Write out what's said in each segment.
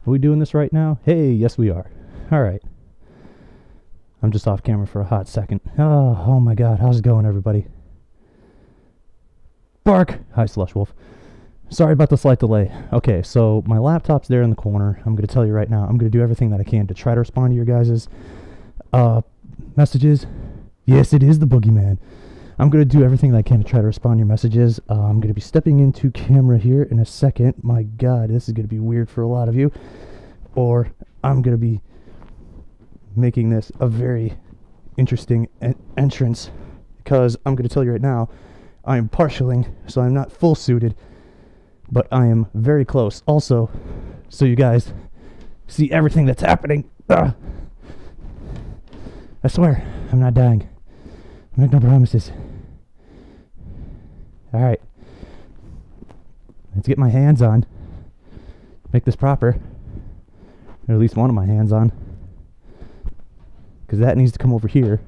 Are we doing this right now? Hey, yes we are. Alright. I'm just off camera for a hot second. Oh my god, how's it going, everybody? Bark! Hi, Slush Wolf. Sorry about the slight delay. Okay, so my laptop's there in the corner. I'm going to tell you right now, I'm going to do everything that I can to try to respond to your guys' messages. Yes, it is the boogeyman. I'm going to do everything that I can to try to respond to your messages. I'm going to be stepping into camera here in a second. My god, this is going to be weird for a lot of you. Or I'm going to be making this a very interesting entrance, because I'm going to tell you right now, I am partialing, so I'm not full suited, but I am very close. Also, so you guys see everything that's happening. I swear, I'm not dying. I make no promises. Alright. Let's get my hands on. Make this proper. Or at least one of my hands on. Because that needs to come over here.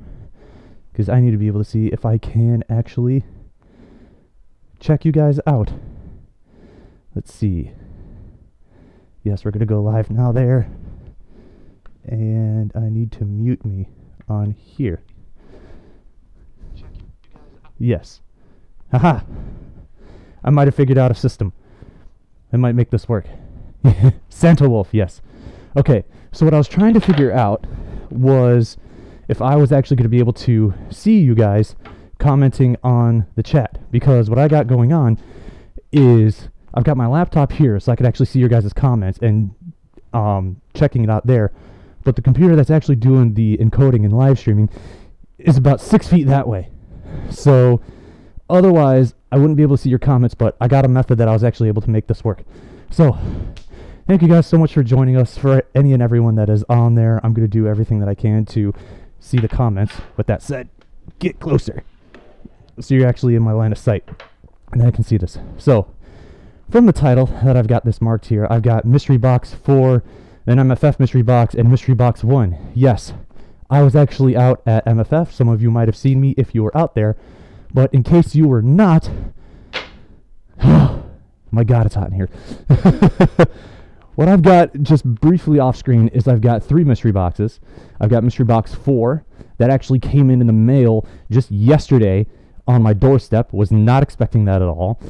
Because I need to be able to see if I can actually check you guys out. Let's see. Yes, we're going to go live now there. And I need to mute me on here. Yes. Haha. I might have figured out a system. I might make this work. Santa Wolf, yes. Okay, so what I was trying to figure out was if I was actually going to be able to see you guys commenting on the chat. Because what I got going on is I've got my laptop here so I could actually see your guys' comments and checking it out there. But the computer that's actually doing the encoding and live streaming is about 6 feet that way. So otherwise I wouldn't be able to see your comments, but I got a method that I was actually able to make this work. So thank you guys so much for joining us. For any and everyone that is on there, I'm going to do everything that I can to see the comments. With that said, get closer so you're actually in my line of sight and I can see this. So from the title that I've got this marked here, I've got Mystery Box 4, then MFF Mystery Box, and Mystery Box 1. Yes, I was actually out at MFF. Some of you might have seen me if you were out there. But in case you were not, my god, it's hot in here. What I've got just briefly off screen is I've got 3 mystery boxes. I've got Mystery Box 4 that actually came in the mail just yesterday on my doorstep. Was not expecting that at all.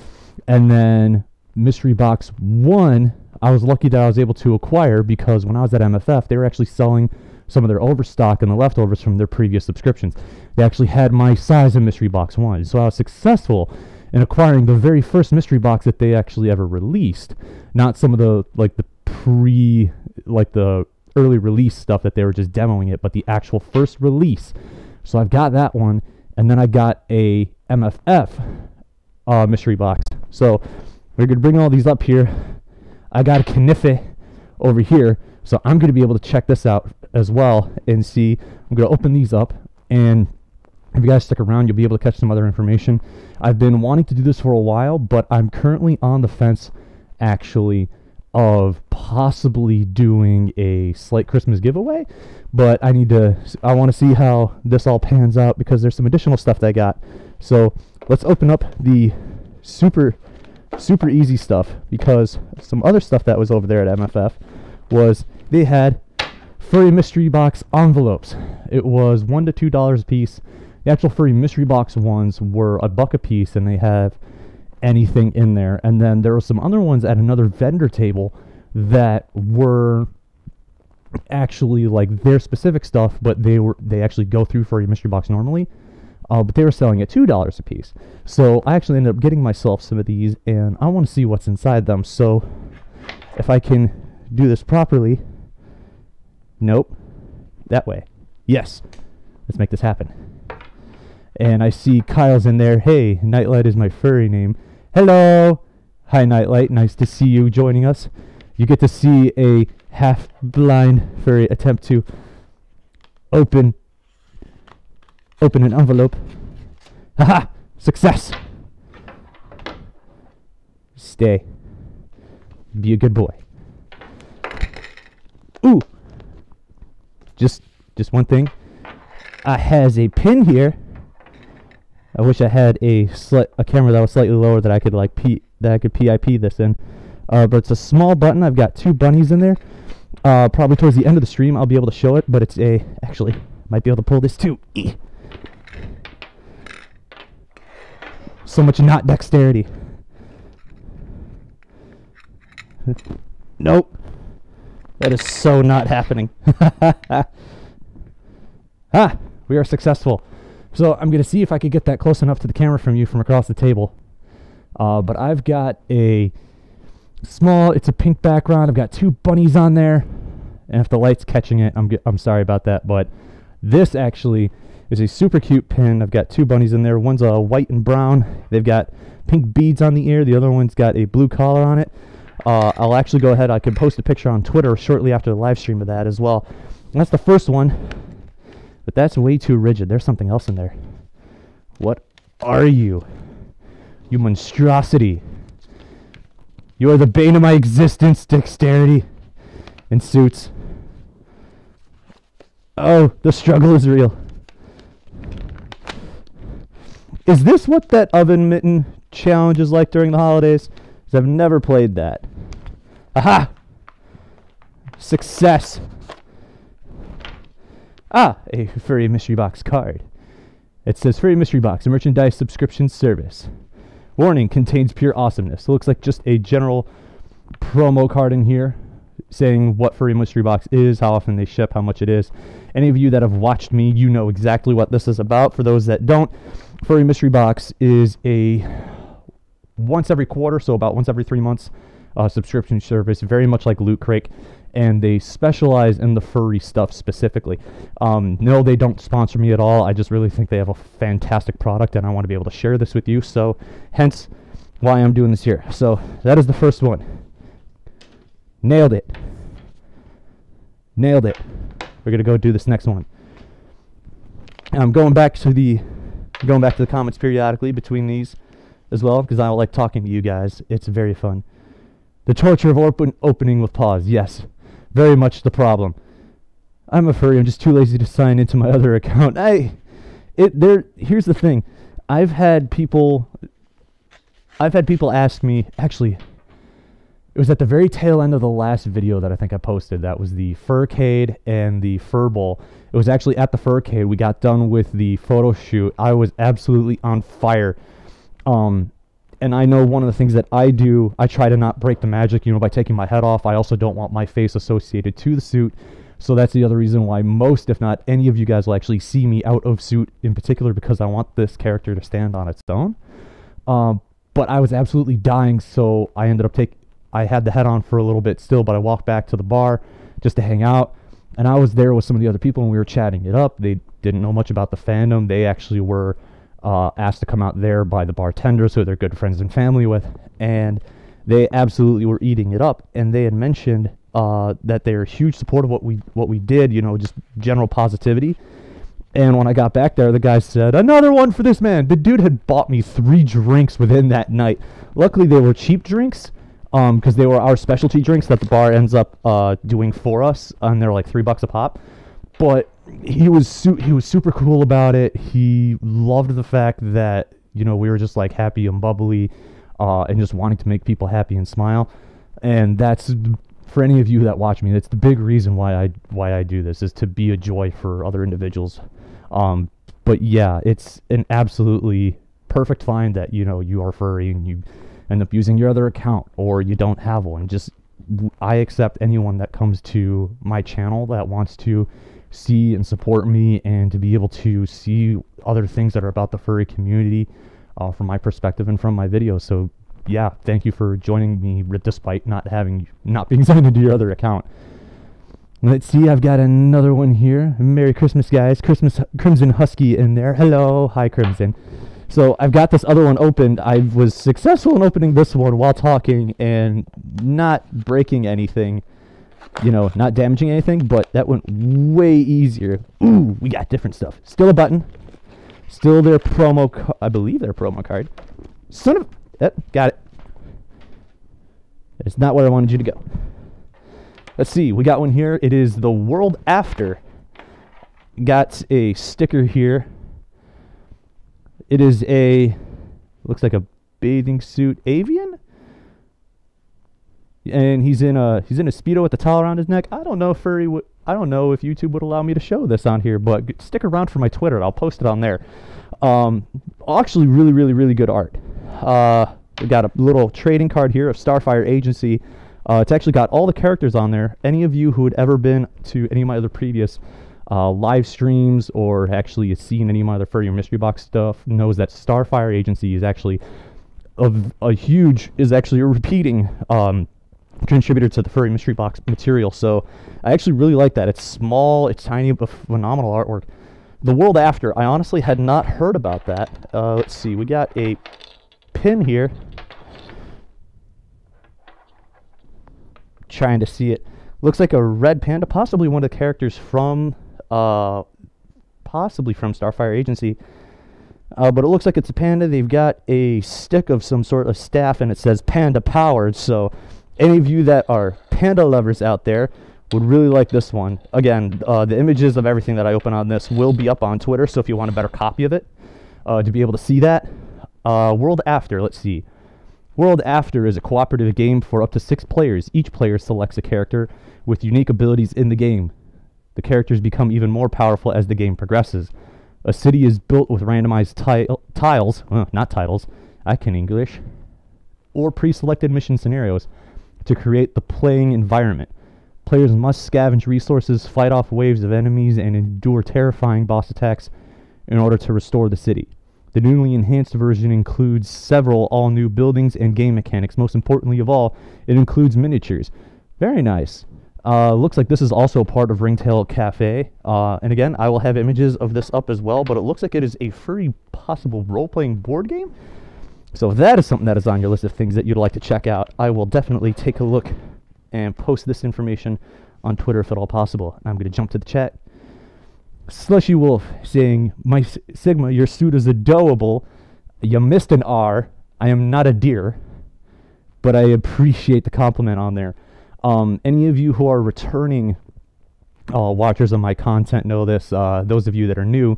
And then Mystery Box 1, I was lucky that I was able to acquire, because when I was at MFF, they were actually selling some of their overstock and the leftovers from their previous subscriptions. They actually had my size in Mystery Box 1. So I was successful in acquiring the very first mystery box that they actually ever released. Not some of the, like, the the early release stuff that they were just demoing it, but the actual first release. So I've got that one, and then I got a MFF mystery box. So we're going to bring all these up here. I got a Kniffe over here, so I'm going to be able to check this out as well and see. I'm going to open these up, and if you guys stick around, you'll be able to catch some other information. I've been wanting to do this for a while, but I'm currently on the fence, actually, of possibly doing a slight Christmas giveaway. But I want to see how this all pans out, because there's some additional stuff that I got. So let's open up the super easy stuff, because some other stuff that was over there at MFF was they had Furry Mystery Box envelopes. It was $1 to $2 a piece. The actual Furry Mystery Box ones were $1 a piece, and they have anything in there. And then there were some other ones at another vendor table that were actually like their specific stuff, but they actually go through Furry Mystery Box normally. But they were selling at $2 a piece. So I actually ended up getting myself some of these, and I want to see what's inside them. So if I can do this properly. Nope. That way. Yes. Let's make this happen. And I see Kyle's in there. Hey, Nightlight is my furry name. Hello. Hi, Nightlight. Nice to see you joining us. You get to see a half-blind furry attempt to open an envelope. Haha! Success! Stay. Be a good boy. Ooh! Just one thing. I has a pin here. I wish I had a camera that was slightly lower that I could PIP this in. but it's a small button. I've got 2 bunnies in there. Probably towards the end of the stream I'll be able to show it, but it's actually, might be able to pull this too. So much not dexterity. Nope. That is so not happening. We are successful. So I'm going to see if I could get that close enough to the camera from you from across the table. But I've got a small, it's a pink background. I've got 2 bunnies on there. And if the light's catching it, I'm sorry about that. But this actually is a super cute pin. I've got 2 bunnies in there. One's a white and brown. They've got pink beads on the ear. The other one's got a blue collar on it. I'll actually go ahead. I can post a picture on Twitter shortly after the live stream of that as well. And that's the first one. But that's way too rigid. There's something else in there. What are you? You monstrosity. You are the bane of my existence, dexterity, and suits. Oh, the struggle is real. Is this what that oven mitten challenge is like during the holidays? Because I've never played that. Aha! Success! Ah, a Furry Mystery Box card. It says Furry Mystery Box, a merchandise subscription service. Warning, contains pure awesomeness. It looks like just a general promo card in here saying what Furry Mystery Box is, how often they ship, how much it is. Any of you that have watched me, you know exactly what this is about. For those that don't, Furry Mystery Box is a once every quarter, so about once every 3 months, subscription service, very much like Loot Crate, and they specialize in the furry stuff specifically. No, they don't sponsor me at all. I just really think they have a fantastic product, and I want to be able to share this with you, so hence why I'm doing this here. So that is the first one. Nailed it. Nailed it. We're going to go do this next one. I'm going back to the comments periodically between these as well, because I like talking to you guys. It's very fun. The torture of opening with pause. Yes, very much the problem. I'm a furry. I'm just too lazy to sign into my other account. Here's the thing. I've had people ask me, actually, it was at the very tail end of the last video that I think I posted. That was the Furcade and the Fur Bowl. It was actually at the Furcade. We got done with the photo shoot. I was absolutely on fire. And I know one of the things that I do, I try to not break the magic, by taking my head off. I also don't want my face associated to the suit. So that's the other reason why most, if not any of you guys will actually see me out of suit in particular, because I want this character to stand on its own. But I was absolutely dying, so I ended up I had the head on for a little bit still, but I walked back to the bar just to hang out. And I was there with some of the other people, and we were chatting it up. They didn't know much about the fandom. They actually were asked to come out there by the bartenders who they're good friends and family with, and they absolutely were eating it up. And they had mentioned that they're a huge support of what we did, just general positivity. And when I got back there, the guy said, "Another one for this man." The dude had bought me 3 drinks within that night. Luckily, they were cheap drinks, because they were our specialty drinks that the bar ends up doing for us, and they're like $3 a pop. But he was super cool about it. He loved the fact that we were just like happy and bubbly, and just wanting to make people happy and smile. And that's, for any of you that watch me, that's the big reason why I do this, is to be a joy for other individuals. But yeah, it's an absolutely perfect find that you are furry and you end up using your other account, or you don't have one. I accept anyone that comes to my channel that wants to see and support me, and to be able to see other things that are about the furry community from my perspective and from my videos. So yeah, thank you for joining me despite not being signed into your other account. Let's see, I've got another one here. Merry Christmas, guys. Crimson Husky in there. Hello. Hi, Crimson. So I've got this other one opened. I was successful in opening this one while talking and not breaking anything, not damaging anything, but that went way easier. Ooh, we got different stuff. Still a button. Still their I believe their promo card. Son of... got it. It's not where I wanted you to go. Let's see, we got one here. It is the World After. Got a sticker here. It is looks like a bathing suit avian? and he's in a Speedo with the towel around his neck. I don't know if I don't know if YouTube would allow me to show this on here, but stick around for my Twitter. I'll post it on there. Actually, really good art. We got a little trading card here of Starfire Agency. It's actually got all the characters on there. Any of you who had ever been to any of my other previous live streams or actually seen any of my other Furry or Mystery Box stuff knows that Starfire Agency is actually a repeating contributor to the Furry Mystery Box material. So I actually really like that. It's small, it's tiny, but phenomenal artwork. The World After, I honestly had not heard about that. Let's see, we got a pin here. Trying to see it. Looks like a red panda, possibly one of the characters from possibly from Starfire Agency. But it looks like it's a panda. They've got a stick of some sort of staff, and it says panda powered. So any of you that are panda lovers out there would really like this one. Again, the images of everything that I open on this will be up on Twitter, so if you want a better copy of it to be able to see that. World After, let's see. World After is a cooperative game for up to 6 players. Each player selects a character with unique abilities in the game. The characters become even more powerful as the game progresses. A city is built with randomized tiles, not titles, I can English, or pre-selected mission scenarios to create the playing environment. Players must scavenge resources, fight off waves of enemies, and endure terrifying boss attacks in order to restore the city. The newly enhanced version includes several all-new buildings and game mechanics. Most importantly of all, it includes miniatures. Very nice. Looks like this is also part of Ringtail Cafe. And again, I will have images of this up as well, but it looks like it is a free possible role-playing board game. So if that is something that is on your list of things that you'd like to check out, I will definitely take a look and post this information on Twitter if at all possible. I'm going to jump to the chat. Slushy Wolf saying, "My Sigma, your suit is adorable. You missed an R. I am not a deer, but I appreciate the compliment on there." Any of you who are returning watchers of my content know this. Those of you that are new,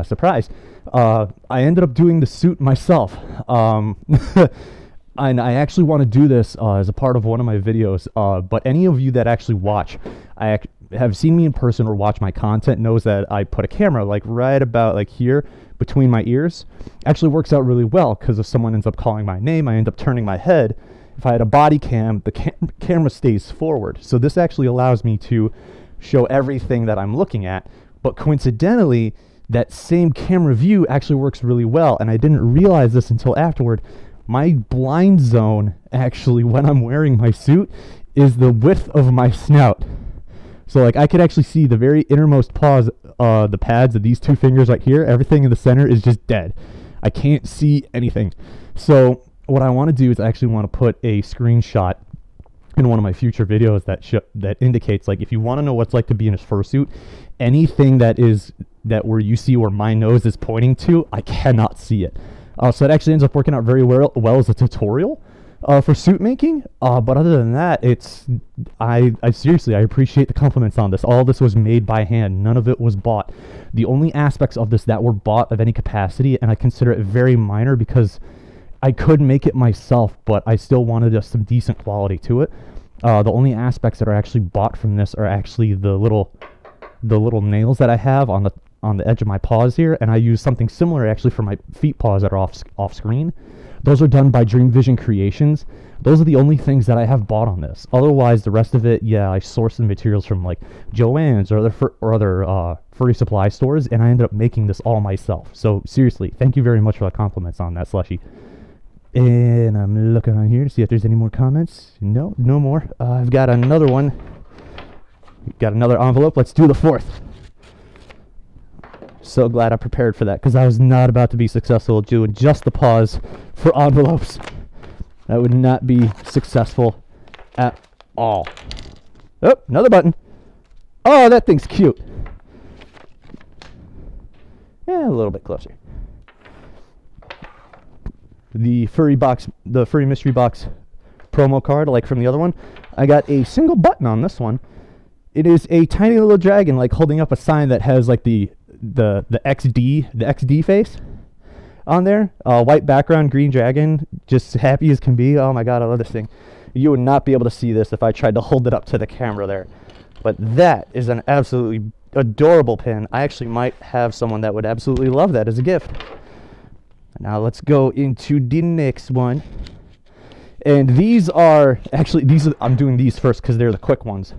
surprise. I ended up doing the suit myself. And I actually want to do this as a part of one of my videos. But any of you that actually watch, have seen me in person or watch my content knows that I put a camera like right about like here between my ears. Actually works out really well because if someone ends up calling my name, I end up turning my head. If I had a body cam, the camera stays forward. So this actually allows me to show everything that I'm looking at. But coincidentally, that same camera view actually works really well. And I didn't realize this until afterward. My blind zone, actually, when I'm wearing my suit, is the width of my snout. So, like, I could actually see the very innermost paws, the pads of these 2 fingers right here. Everything in the center is just dead. I can't see anything. So, what I want to do is I actually want to put a screenshot in one of my future videos that indicates, like, if you want to know what it's like to be in a fursuit, anything that where you see where my nose is pointing to, I cannot see it. So it actually ends up working out very well as a tutorial for suit making. But other than that, I seriously, I appreciate the compliments on this. All this was made by hand. None of it was bought. The only aspects of this that were bought of any capacity, and I consider it very minor because I could make it myself, but I still wanted some decent quality to it. The only aspects that are actually bought from this are actually the little nails that I have on the edge of my paws here, and I use something similar actually for my feet paws that are off screen. Those are done by Dream Vision Creations. Those are the only things that I have bought on this. Otherwise, the rest of it, yeah, I sourced the materials from like Joann's or other furry supply stores, and I ended up making this all myself. So seriously, thank you very much for the compliments on that, Slushy. And I'm looking on here to see if there's any more comments. No more. I've got another one. Got another envelope. Let's do the 4th. So glad I prepared for that because I was not about to be successful doing just the paws for envelopes. That would not be successful at all. Oh, another button. Oh, that thing's cute. Yeah, a little bit closer. The Furry Mystery Box promo card, like from the other one. I got a single button on this one. It is a tiny little dragon, like holding up a sign that has like the XD face on there. White background, green dragon, just happy as can be. Oh my god, I love this thing. You would not be able to see this if I tried to hold it up to the camera there. But that is an absolutely adorable pin. I actually might have someone that would absolutely love that as a gift. Now let's go into the next one. And these are, actually, I'm doing these first because they're the quick ones.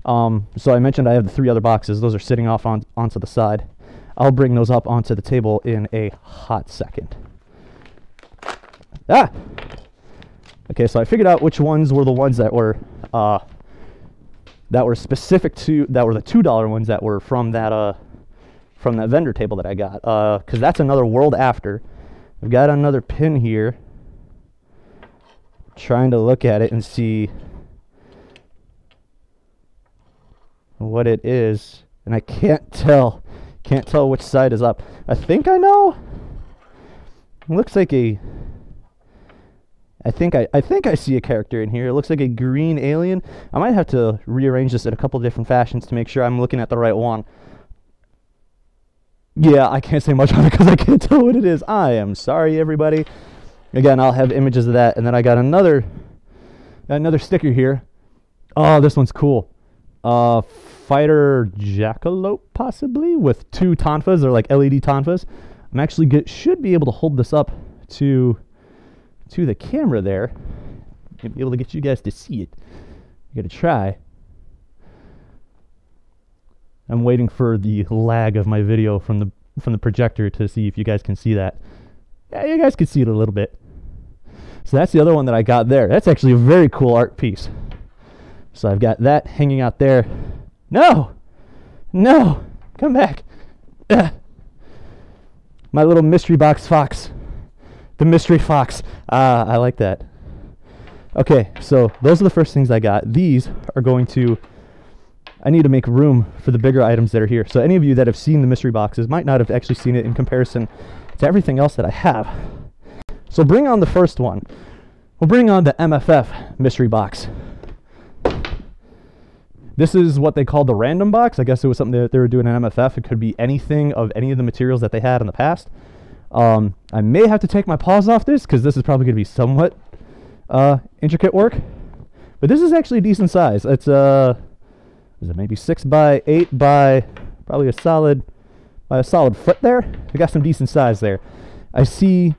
So I mentioned I have the 3 other boxes. Those are sitting off onto the side. I'll bring those up onto the table in a hot second. Ah! Okay, so I figured out which ones were the ones that were specific to, that were the $2 ones that were from that vendor table that I got. Because that's another World After. I've got another pin here. Trying to look at it and see what it is, and I can't tell which side is up. I think I know. It looks like I think I see a character in here. It looks like a green alien. I might have to rearrange this in a couple different fashions to make sure I'm looking at the right one. Yeah, I can't say much on it because I can't tell what it is. I am sorry, everybody. Again, I'll have images of that, and then I got another sticker here. Oh, this one's cool. Fighter Jackalope, possibly, with 2 tonfas. They're like LED tonfas. I'm actually should be able to hold this up to the camera there. Be able to get you guys to see it. You gotta try. I'm waiting for the lag of my video from the projector to see if you guys can see that. Yeah, you guys can see it a little bit. So that's the other one that I got there. That's actually a very cool art piece. So I've got that hanging out there. No! No! Come back. Ugh. My little mystery box fox. The mystery fox. I like that. Okay, so those are the first things I got. These are going to... I need to make room for the bigger items that are here. So any of you that have seen the mystery boxes might not have actually seen it in comparison to everything else that I have. So bring on the first one. We'll bring on the MFF Mystery Box. This is what they called the random box. I guess it was something that they were doing in MFF. It could be anything of any of the materials that they had in the past. I may have to take my paws off this because this is probably going to be somewhat intricate work. But this is actually a decent size. It's is it maybe 6 by 8 by probably a solid foot there. I got some decent size there. I see,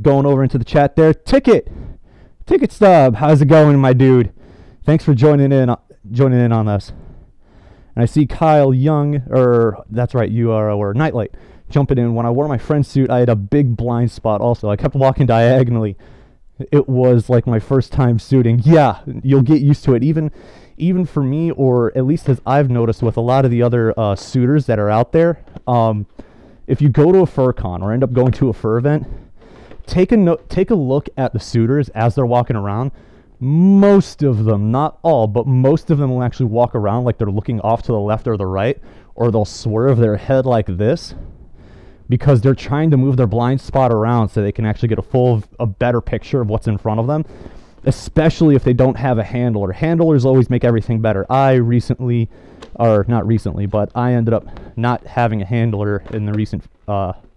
going over into the chat there, Ticket Stub, how's it going, my dude? Thanks for joining in on this. And I see Kyle Young, or that's right, you are, or Nightlight, jumping in. When I wore my friend's suit, I had a big blind spot also. I kept walking diagonally. It was like my first time suiting. Yeah, you'll get used to it. Even for me, or at least as I've noticed with a lot of the other suitors that are out there, if you go to a fur con or end up going to a fur event, take a look at the suitors as they're walking around. Most of them, not all, but most of them will actually walk around like they're looking off to the left or the right, or they'll swerve their head like this because they're trying to move their blind spot around so they can actually get a better picture of what's in front of them, especially if they don't have a handler. Handlers always make everything better. I recently, or not recently, but I ended up not having a handler in the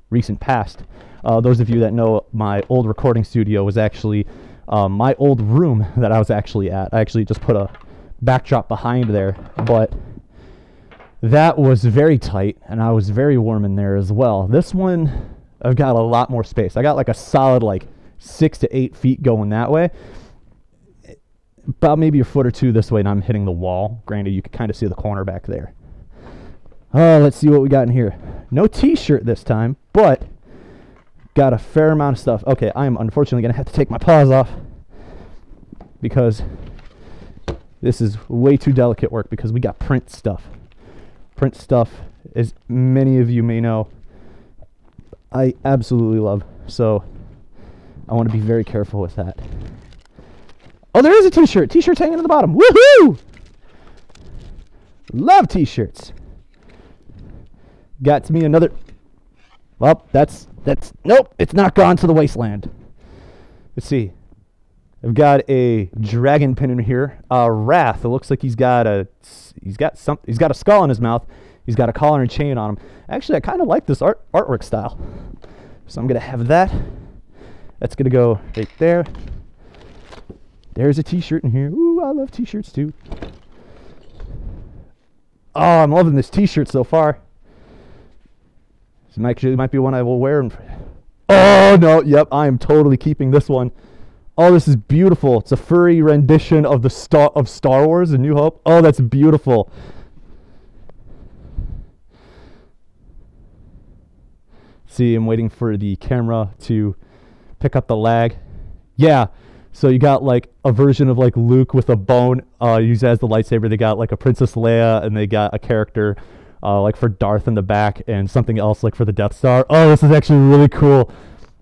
recent past. Those of you that know, my old recording studio was actually my old room that I was actually at. I actually just put a backdrop behind there, but that was very tight, and I was very warm in there as well. This one, I've got a lot more space. I got like a solid 6 to 8 feet going that way. About maybe a foot or two this way, and I'm hitting the wall. Granted, you can kind of see the corner back there. Let's see what we got in here. No t-shirt this time, but got a fair amount of stuff. Okay, I am unfortunately going to have to take my paws off because this is way too delicate work, because we got print stuff. Print stuff, as many of you may know, I absolutely love. So I want to be very careful with that. Oh, there is a t-shirt. T-shirt's hanging at the bottom. Woohoo! Love t-shirts. Got to me another... Well, that's... Nope, it's not gone to the wasteland. Let's see. I've got a dragon pin in here. Wrath. It looks like he's got a skull in his mouth. He's got a collar and chain on him. Actually, I kind of like this artwork style. So I'm going to have that. That's going to go right there. There's a t-shirt in here. Ooh, I love t-shirts too. Oh, I'm loving this t-shirt so far. This might be one I will wear. Oh, no. Yep, I am totally keeping this one. Oh, this is beautiful. It's a furry rendition of the Star Wars, A New Hope. Oh, that's beautiful. See, I'm waiting for the camera to pick up the lag. Yeah, so you got like a version of like Luke with a bone used as the lightsaber. They got like a Princess Leia, and they got a character like for Darth in the back, and something else like for the Death Star. Oh, this is actually really cool.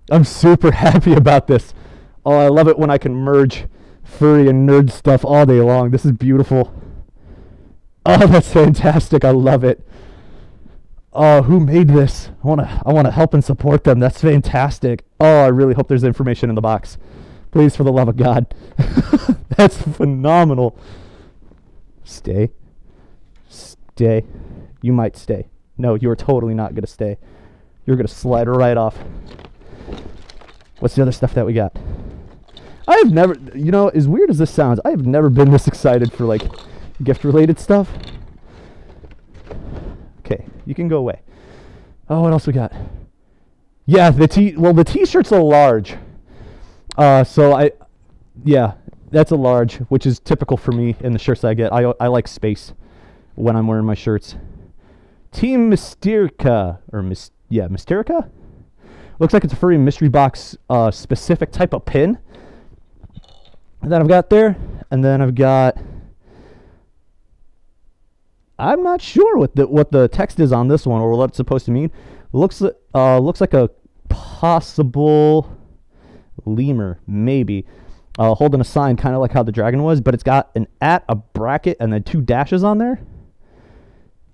I'm super happy about this. Oh, I love it when I can merge furry and nerd stuff all day long. This is beautiful. Oh, that's fantastic. I love it. Oh, who made this? I wanna help and support them. That's fantastic. Oh, I really hope there's information in the box. Please, for the love of God. That's phenomenal. Stay. Stay. You might stay. No, you're totally not gonna stay. You're gonna slide right off. What's the other stuff that we got? I have never, you know, as weird as this sounds, I have never been this excited for like gift-related stuff. Okay, you can go away. Oh, what else we got? Yeah, the t-shirt's a large. Yeah, that's a large, which is typical for me in the shirts that I get. I like space when I'm wearing my shirts. Team Mysterica, or Mysterica? Looks like it's a Furry Mystery Box specific type of pin that I've got there. And then I've got, I'm not sure what the text is on this one or what it's supposed to mean. Looks like a possible lemur, maybe, holding a sign, kind of like how the dragon was, but it's got an @ a bracket, and then 2 dashes on there.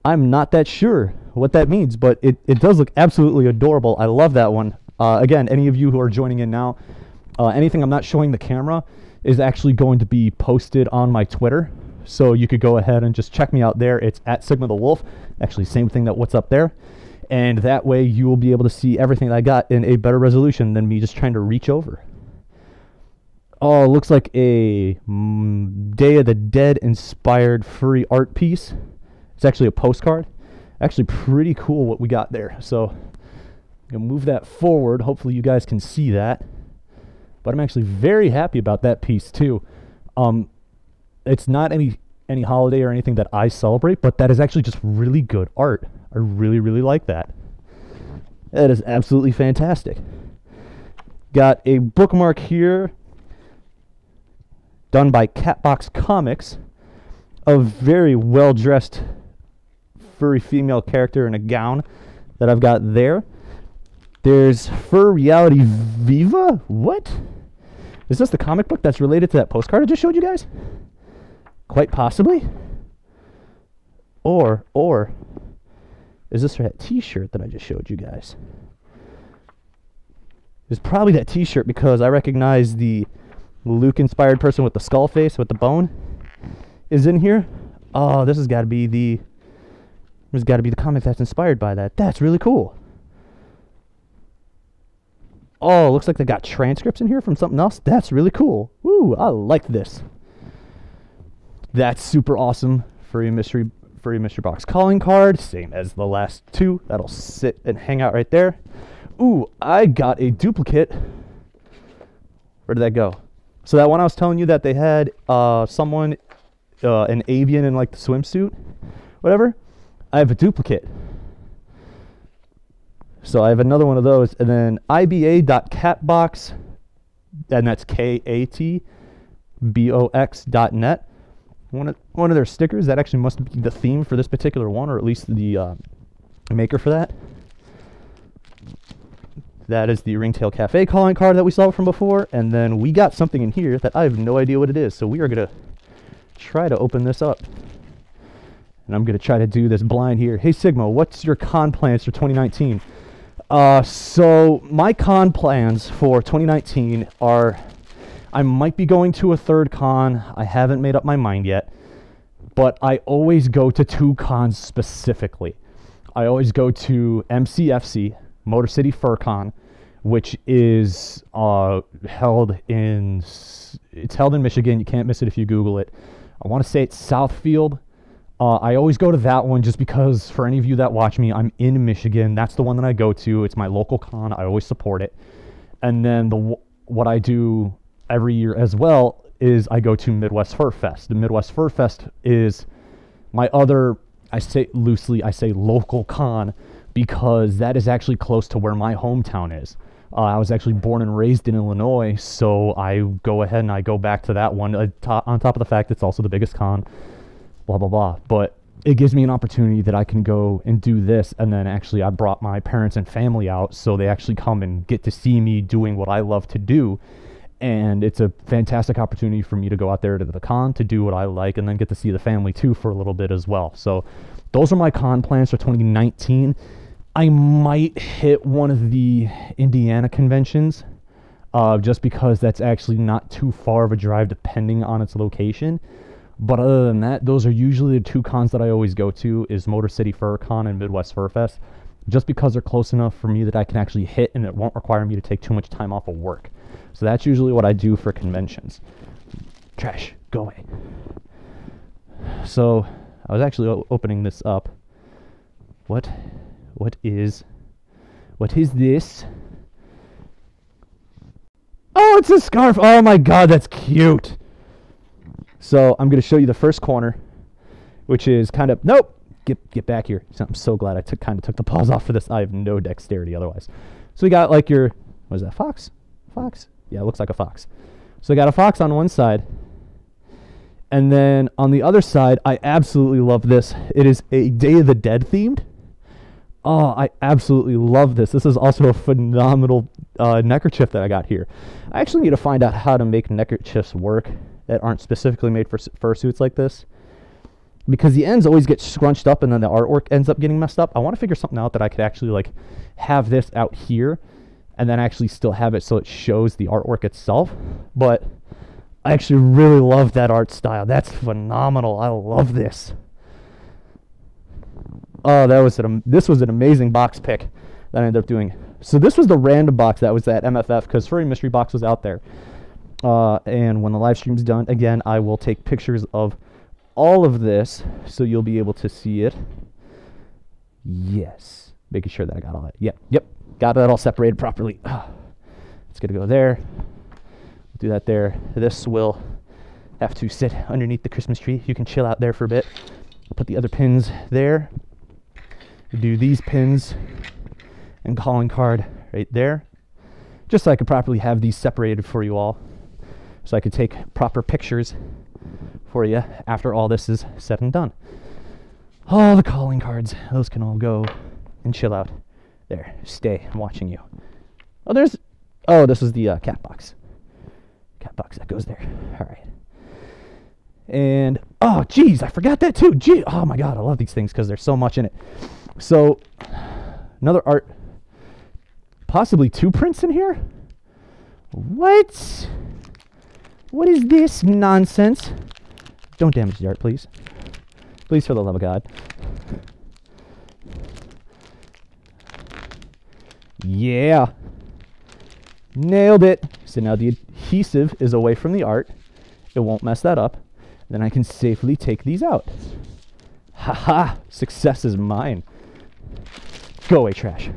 I'm not that sure what that means, but it does look absolutely adorable. I love that one. Again, any of you who are joining in now, anything I'm not showing the camera is actually going to be posted on my Twitter. So you could go ahead and just check me out there. It's at TheWolf. Actually, same thing that what's up there. And that way you will be able to see everything that I got in a better resolution than me just trying to reach over. Oh, it looks like a Day of the Dead inspired furry art piece. It's actually a postcard. Actually pretty cool what we got there. So I'm going to move that forward. Hopefully you guys can see that. But I'm actually very happy about that piece too. It's not any holiday or anything that I celebrate, but that is actually just really good art. I really, really like that. That is absolutely fantastic. Got a bookmark here done by Catbox Comics. A very well-dressed furry female character in a gown that I've got there. There's Fur Reality Viva? What? Is this the comic book that's related to that postcard I just showed you guys? Quite possibly. Or is this that t-shirt that I just showed you guys? It's probably that t-shirt because I recognize the Luke-inspired person with the skull face with the bone is in here. Oh, this has got to be the comic that's inspired by that. That's really cool. Oh, looks like they got transcripts in here from something else. That's really cool. Woo, I like this. That's super awesome. Furry Mystery Box calling card, same as the last 2. That'll sit and hang out right there. Ooh, I got a duplicate. Where did that go? So that one I was telling you that they had someone, an avian in like the swimsuit, whatever. I have a duplicate. So I have another one of those, and then iba.catbox, and that's KATBOX.net. One of their stickers that actually must be the theme for this particular one, or at least the maker for that. That is the Ringtail Cafe calling card that we saw from before, and then we got something in here that I have no idea what it is, so we are going to try to open this up. And I'm going to try to do this blind here. Hey Sigma, what's your con plans for 2019? So my con plans for 2019 are, I might be going to a 3rd con. I haven't made up my mind yet, but I always go to 2 cons specifically. I always go to MCFC, Motor City Fur Con, which is held in Michigan. You can't miss it if you Google it. I want to say it's Southfield. I always go to that one just because, for any of you that watch me, I'm in Michigan. That's the one that I go to. It's my local con. I always support it. And then what I do every year as well is I go to Midwest Fur Fest. The Midwest Fur Fest is my other, I say local con, because that is actually close to where my hometown is. I was actually born and raised in Illinois, so I go ahead and I go back to that one, on top of the fact it's also the biggest con, blah, blah, blah. But it gives me an opportunity that I can go and do this, and then actually I brought my parents and family out, so they actually come and get to see me doing what I love to do. And it's a fantastic opportunity for me to go out there to the con to do what I like, and then get to see the family too for a little bit as well. So those are my con plans for 2019. I might hit one of the Indiana conventions, just because that's actually not too far of a drive depending on its location. But other than that, those are usually the two cons that I always go to, is Motor City Fur Con and Midwest Fur Fest, just because they're close enough for me that I can actually hit, and it won't require me to take too much time off of work. So that's usually what I do for conventions. Trash, go away. So I was actually opening this up. What is this? Oh, it's a scarf. Oh my god, that's cute. So I'm going to show you the first corner, which is kind of, nope, get back here. So I'm so glad I kind of took the paws off for this. I have no dexterity otherwise. So we got like your, what is that, fox? Yeah, it looks like a fox. So I got a fox on one side, and then on the other side, I absolutely love this. It is a Day of the Dead themed. Oh, I absolutely love this. This is also a phenomenal neckerchief that I got here. I actually need to find out how to make neckerchiefs work that aren't specifically made for fursuits like this, because the ends always get scrunched up and then the artwork ends up getting messed up. I want to figure something out that I could actually like have this out here and then actually still have it so it shows the artwork itself. But I actually really love that art style. That's phenomenal. I love this. Oh, this was an amazing box pick that I ended up doing. So this was the random box that was at MFF, because Furry Mystery Box was out there. And when the live stream's done, again, I will take pictures of all of this so you'll be able to see it. Yes. Making sure that I got all that. Yep. Got that all separated properly. It's going to go there. Do that there. This will have to sit underneath the Christmas tree. You can chill out there for a bit. I'll put the other pins there. Do these pins and calling card right there, just so I could properly have these separated for you all, so I could take proper pictures for you after all this is said and done. All the calling cards, those can all go and chill out there. Stay, I'm watching you. This is the cat box that goes there. All right. And oh geez, I forgot that too. Gee, oh my god, I love these things because there's so much in it. So another art, possibly two prints in here. What is this nonsense? Don't damage the art, please. Please, for the love of God. Yeah, nailed it. So now the adhesive is away from the art. It won't mess that up. Then I can safely take these out. Haha, success is mine. Go away, trash.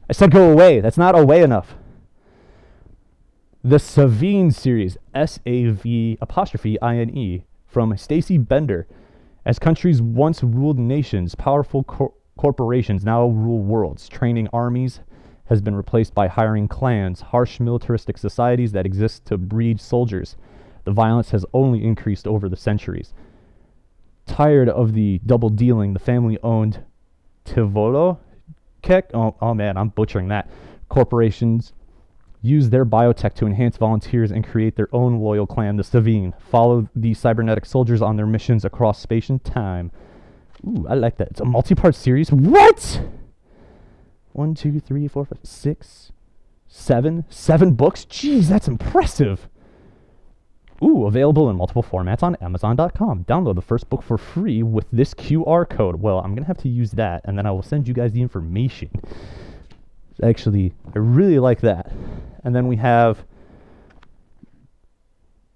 I said go away. That's not away enough. The Savine series, SAV''INE, from Stacy Bender. As countries once ruled nations, powerful corporations now rule worlds. Training armies has been replaced by hiring clans, harsh militaristic societies that exist to breed soldiers. The violence has only increased over the centuries. Tired of the double dealing, the family owned TheWolf, oh man, I'm butchering that. Corporations use their biotech to enhance volunteers and create their own loyal clan, the Savine. Follow the cybernetic soldiers on their missions across space and time. Ooh, I like that. It's a multi-part series. What? 1, 2, 3, 4, 5, 6, 7. 7 books? Jeez, that's impressive. Ooh, available in multiple formats on Amazon.com. Download the first book for free with this QR code. Well, I'm going to have to use that, and then I will send you guys the information. Actually, I really like that. And then we have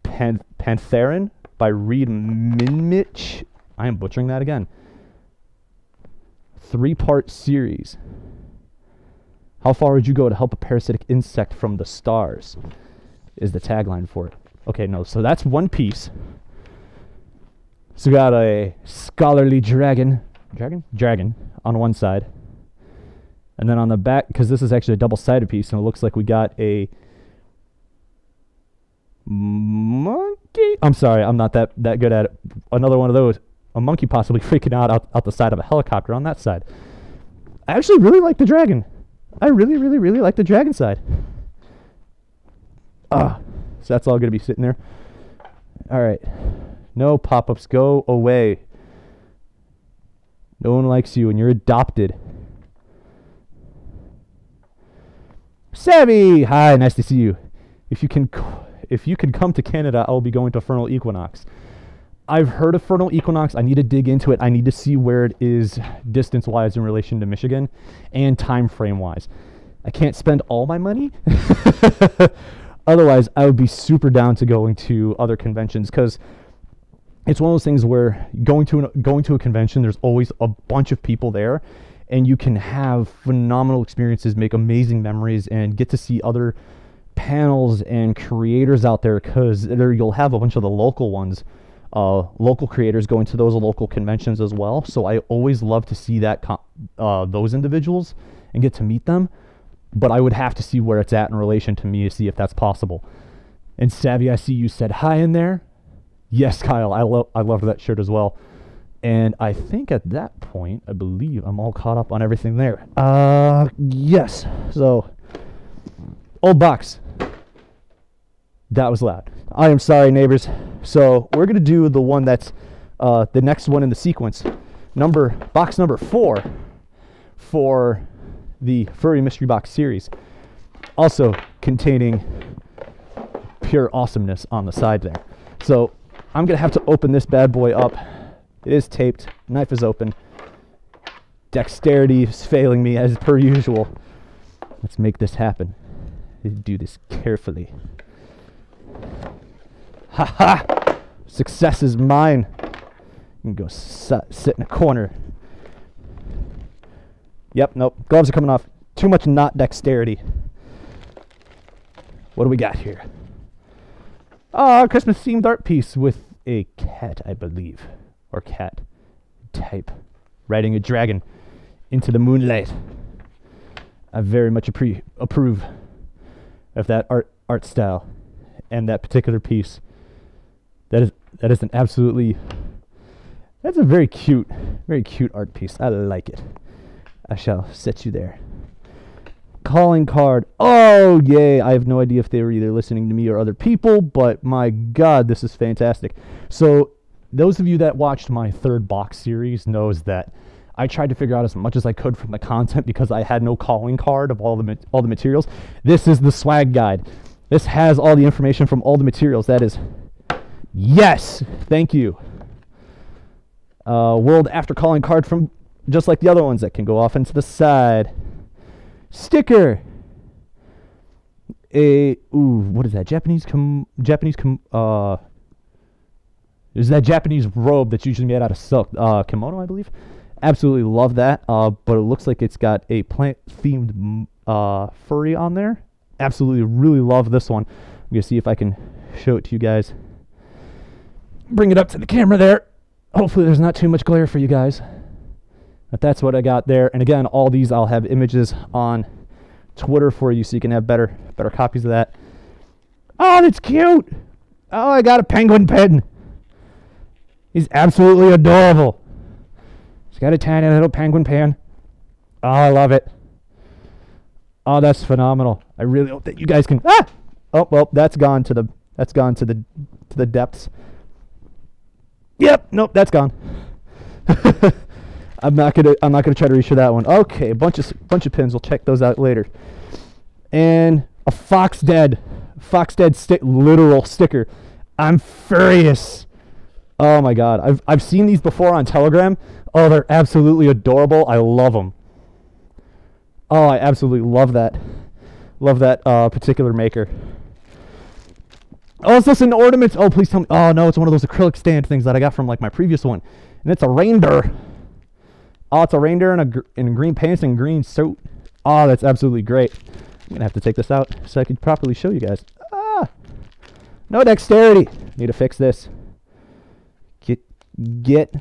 Pantherin by Reed Minmich. I am butchering that again. 3-part series. How far would you go to help a parasitic insect from the stars? Is the tagline for it. Okay, no, so that's one piece. So we got a scholarly dragon on one side. And then on the back, because this is actually a double-sided piece, and it looks like we got a monkey. I'm sorry, I'm not that good at it. Another one of those. A monkey possibly freaking out the side of a helicopter on that side. I actually really like the dragon. I really, really, really like the dragon side. So that's all going to be sitting there. All right. No pop-ups. Go away. No one likes you and you're adopted. Savvy! Hi, nice to see you. If you can come to Canada, I'll be going to Fernal Equinox. I've heard of Fernal Equinox. I need to dig into it. I need to see where it is distance-wise in relation to Michigan and time frame-wise. I can't spend all my money. Otherwise, I would be super down to going to other conventions, because it's one of those things where going to a convention, there's always a bunch of people there, and you can have phenomenal experiences, make amazing memories, and get to see other panels and creators out there, because you'll have a bunch of the local ones. Local creators going to those local conventions as well. So I always love to see that those individuals and get to meet them. But I would have to see where it's at in relation to me to see if that's possible. And Savvy, I see you said hi in there. Yes, Kyle, I loved that shirt as well. And I think at that point, I believe I'm all caught up on everything there. Yes. So, old box. That was loud. I am sorry, neighbors. So we're going to do the one that's the next one in the sequence. Box number 4 for the Furry Mystery Box series. Also containing pure awesomeness on the side there. So I'm going to have to open this bad boy up. It is taped. Knife is open. Dexterity is failing me as per usual. Let's make this happen. Do this carefully. Ha! Success is mine. You can go sit in a corner. Yep, nope. Gloves are coming off. Too much not dexterity. What do we got here? Oh, Christmas themed art piece with a cat, I believe. Or cat type. Riding a dragon into the moonlight. I very much approve of that art style and that particular piece. That's a very cute art piece. I like it. I shall set you there. Calling card. Oh, yay. I have no idea if they were either listening to me or other people, but my God, this is fantastic. So those of you that watched my 3rd box series knows that I tried to figure out as much as I could from the content because I had no calling card of all the materials. This is the swag guide. This has all the information from all the materials. That is, yes, thank you. World After Calling card from just like the other ones that can go off into the side. Sticker. What is that? Is that Japanese robe that's usually made out of silk? Kimono, I believe. Absolutely love that. But it looks like it's got a plant-themed furry on there. Absolutely, really love this one. I'm going to see if I can show it to you guys. Bring it up to the camera there. Hopefully there's not too much glare for you guys. But that's what I got there. And again, all these I'll have images on Twitter for you so you can have better copies of that. Oh, that's cute. Oh, I got a penguin pen. He's absolutely adorable. He's got a tiny little penguin pen. Oh, I love it. Oh, that's phenomenal. I really hope that you guys can. Ah! Oh, well, that's gone to the depths. Yep, nope, that's gone. I'm not gonna try to reach for that one. Okay, a bunch of pins. We'll check those out later. And a Fox Dead literal sticker. I'm furious. Oh my God, I've seen these before on Telegram. Oh, they're absolutely adorable. I love them. Oh, I absolutely love that. Love that particular maker. Oh, is this an ornament? Oh, please tell me. Oh, no, it's one of those acrylic stand things that I got from like my previous one. And it's a reindeer. Oh, it's a reindeer in green pants and green suit. Oh, that's absolutely great. I'm going to have to take this out so I can properly show you guys. Ah, no dexterity. Need to fix this. Get.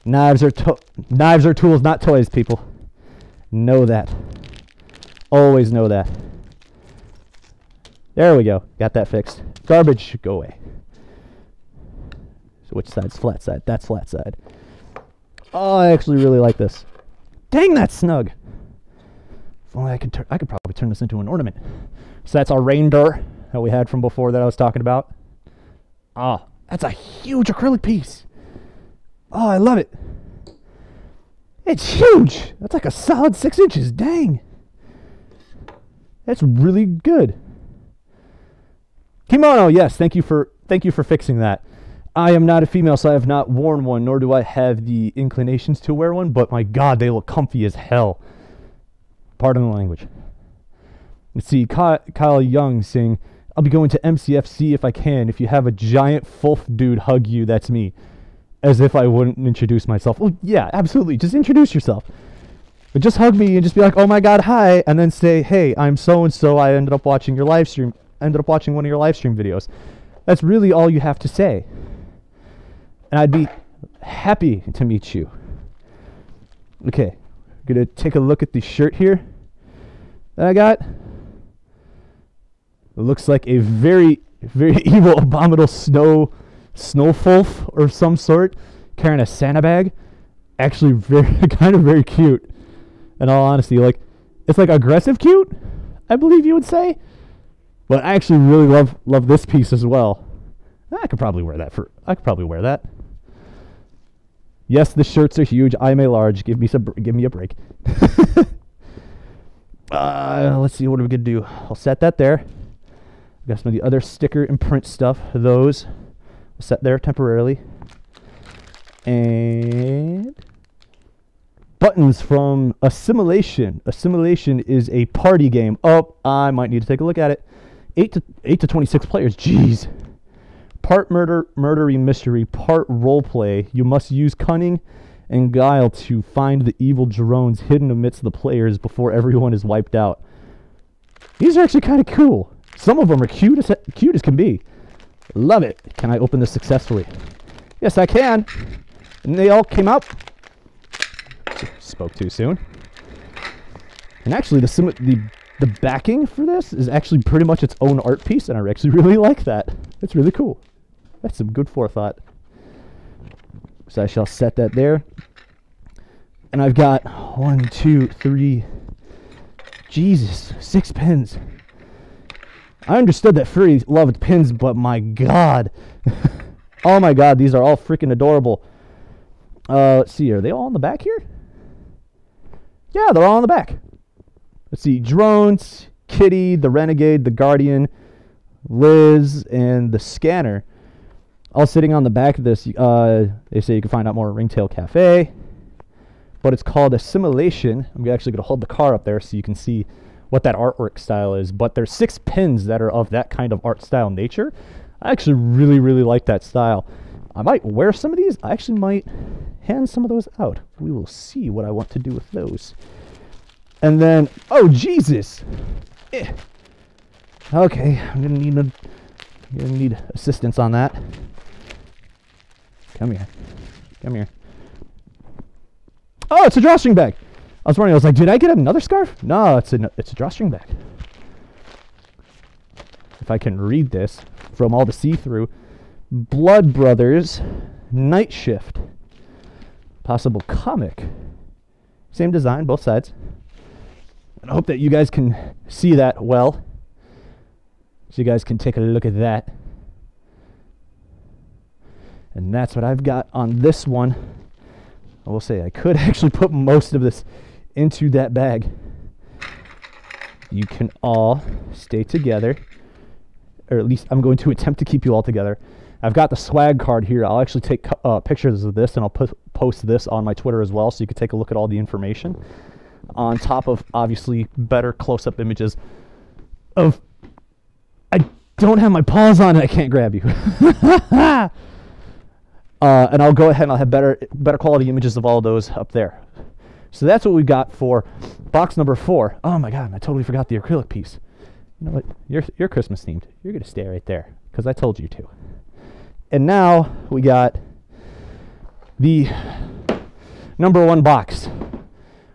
Knives are tools, not toys, people. Know that. Always know that. There we go. Got that fixed. Garbage, go away. So which side's flat side? That's flat side. Oh, I actually really like this. Dang, that's snug. If only I could probably turn this into an ornament. So that's our reindeer that we had from before that I was talking about. Oh, that's a huge acrylic piece. Oh, I love it. It's huge. That's like a solid 6 inches. Dang. That's really good. Kimono, yes, thank you for fixing that. I am not a female, so I have not worn one, nor do I have the inclinations to wear one, but my God, they look comfy as hell. Pardon the language. Let's see, Kyle Young saying, I'll be going to MCFC if I can. If you have a giant fulf dude hug you, that's me. As if I wouldn't introduce myself. Well, yeah, absolutely. Just introduce yourself. But just hug me and just be like, oh my God, hi. And then say, hey, I'm so-and-so. I ended up watching your live stream. Ended up watching one of your live stream videos. That's really all you have to say. And I'd be happy to meet you. Okay. I'm going to take a look at the shirt here that I got. It looks like a very, very evil, abominable snow fulf or some sort carrying a Santa bag. Actually kind of very cute. In all honesty, like it's like aggressive cute, I believe you would say. But I actually really love this piece as well. I could probably wear that. Yes, the shirts are huge. I'm a large. Give me a break. Let's see, what are we gonna do? I'll set that there. Got some of the other sticker and print stuff. Those set there temporarily. And buttons from Assimilation. Assimilation is a party game. Oh, I might need to take a look at it. 8 to 26 players. Jeez. Part murdery mystery, part role play. You must use cunning and guile to find the evil drones hidden amidst the players before everyone is wiped out. These are actually kind of cool. Some of them are cute as can be. Love it. Can I open this successfully? Yes, I can. And they all came out. Spoke too soon. And actually, the backing for this is actually pretty much its own art piece, and I actually really like that. It's really cool. That's some good forethought. So I shall set that there. And I've got 1, 2, 3, Jesus, 6 pins. I understood that Furry loved pins, but my God. Oh my God, these are all freaking adorable. Let's see, are they all on the back here? Yeah, they're all on the back. Let's see, Drones, Kitty, the Renegade, the Guardian, Liz, and the Scanner. All sitting on the back of this. They say you can find out more at Ringtail Cafe. But it's called Assimilation. I'm actually going to hold the car up there so you can see what that artwork style is. But there's 6 pins that are of that kind of art style nature. I actually really, really like that style. I might wear some of these. I actually might hand some of those out. We will see what I want to do with those. And then, oh Jesus! Okay, I'm gonna need assistance on that. Come here. Oh, it's a drawstring bag. I was wondering. I was like, did I get another scarf? No, it's a drawstring bag. If I can read this from all the see-through, Blood Brothers, Night Shift, possible comic, same design, both sides. And I hope that you guys can see that well, so you guys can take a look at that. And that's what I've got on this one. I will say I could actually put most of this into that bag. You can all stay together, or at least I'm going to attempt to keep you all together. I've got the swag card here. I'll actually take pictures of this, and I'll post this on my Twitter as well, so you can take a look at all the information. On top of, obviously, better close-up images of... I don't have my paws on it. I can't grab you. And I'll go ahead and I'll have better quality images of all those up there. So that's what we got for box number 4. Oh my god, I totally forgot the acrylic piece. You know what? You're Christmas themed. You're going to stay right there, because I told you to. And now we got the number 1 box.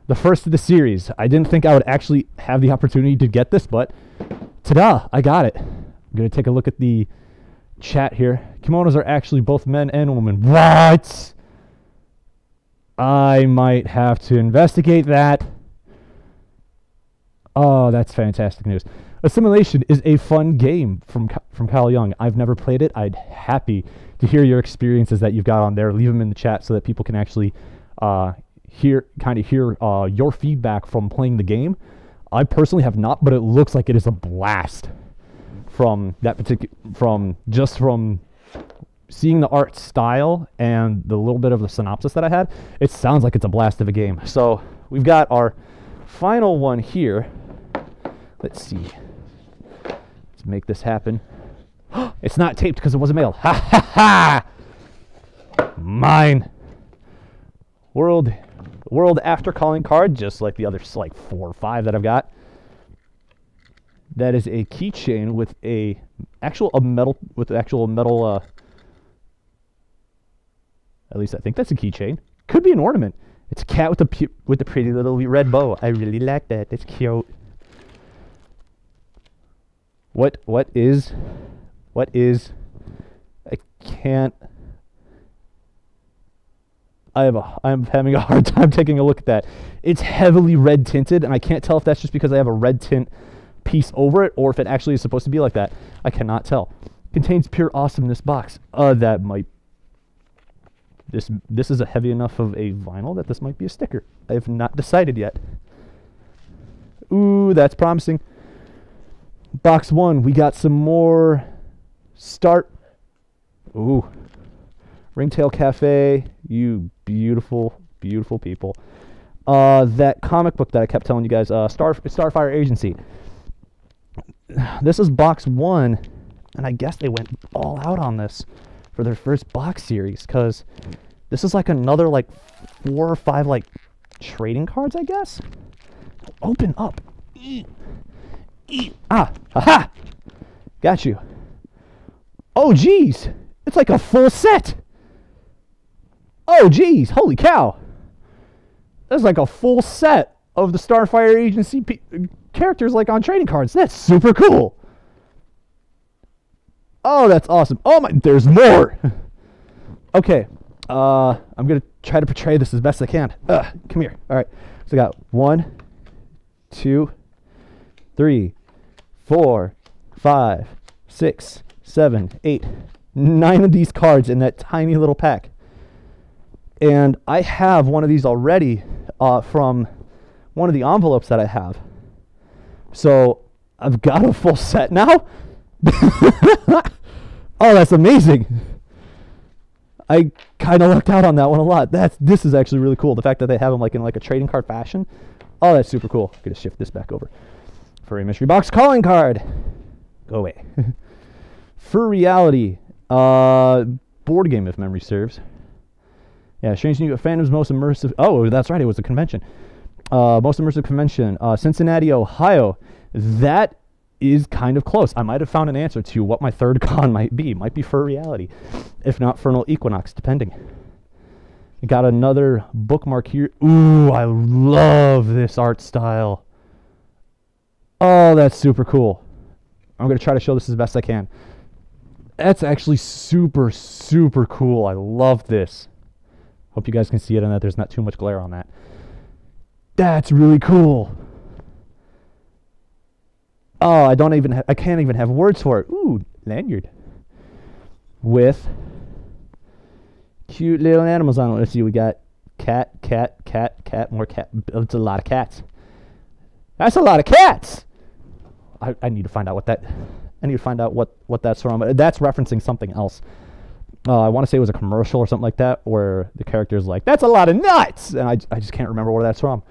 The first of the series. I didn't think I would actually have the opportunity to get this, but ta-da, I got it. I'm going to take a look at the chat here. Kimonos are actually both men and women. What? I might have to investigate that. Oh, that's fantastic news. Assimilation is a fun game from Kyle Young. I've never played it. I'd happy to hear your experiences that you've got on there. Leave them in the chat so that people can actually hear your feedback from playing the game. I personally have not, but it looks like it is a blast. From seeing the art style and the little bit of the synopsis that I had, it sounds like it's a blast of a game. So we've got our final one here. Let's see. Let's make this happen. It's not taped because it wasn't mailed. Ha ha ha! Mine. World After Calling card, just like the other like 4 or 5 that I've got. That is a keychain with actual metal. At least I think that's a keychain. Could be an ornament. It's a cat with the pretty little red bow. I really like that. That's cute. What is? I can't. I'm having a hard time taking a look at that. It's heavily red tinted, and I can't tell if that's just because I have a red tint piece over it, or if it actually is supposed to be like that. I cannot tell. Contains pure awesomeness box. That might... This is a heavy enough of a vinyl that this might be a sticker. I have not decided yet. Ooh, that's promising. Box 1, we got some more Ooh. Ringtail Cafe, you beautiful, beautiful people. That comic book that I kept telling you guys, Starfire Agency. This is box 1, and I guess they went all out on this for their first box series, because this is like another like 4 or 5 like trading cards, I guess. Open up. Aha! Got you. Oh geez, it's like a full set. Oh geez, holy cow. That's like a full set of the Starfire Agency characters like on trading cards. That's super cool. Oh, that's awesome. Oh my, there's more. Okay, I'm gonna try to portray this as best I can. Come here. All right, so I got 1, 2, 3, 4, 5, 6, 7, 8, 9 of these cards in that tiny little pack. And I have one of these already from one of the envelopes that I have. So I've got a full set now. Oh, that's amazing. I kind of lucked out on that one a lot. This is actually really cool. The fact that they have them like in like a trading card fashion. Oh, that's super cool. I'm going to shift this back over. Furry Mystery Box calling card. Go away. Furry board game, if memory serves. Yeah, Strange New Fandom's most immersive... Oh, that's right. It was a convention. Most immersive convention. Cincinnati, Ohio. That is kind of close. I might have found an answer to what my third con might be. Might be Furry, if not Fernal Equinox, depending. I got another bookmark here. Ooh, I love this art style. Oh, that's super cool. I'm going to try to show this as best I can. That's actually super, super cool. I love this. Hope you guys can see it and that there's not too much glare on that. That's really cool. Oh, I can't even have words for it. Ooh, lanyard. With cute little animals on it. Let's see, we got cat, more cat. It's a lot of cats. That's a lot of cats. I need to find out what that... I need to find out what that's from. That's referencing something else. I want to say it was a commercial or something like that, where the character's like, "That's a lot of nuts," and I just can't remember where that's from.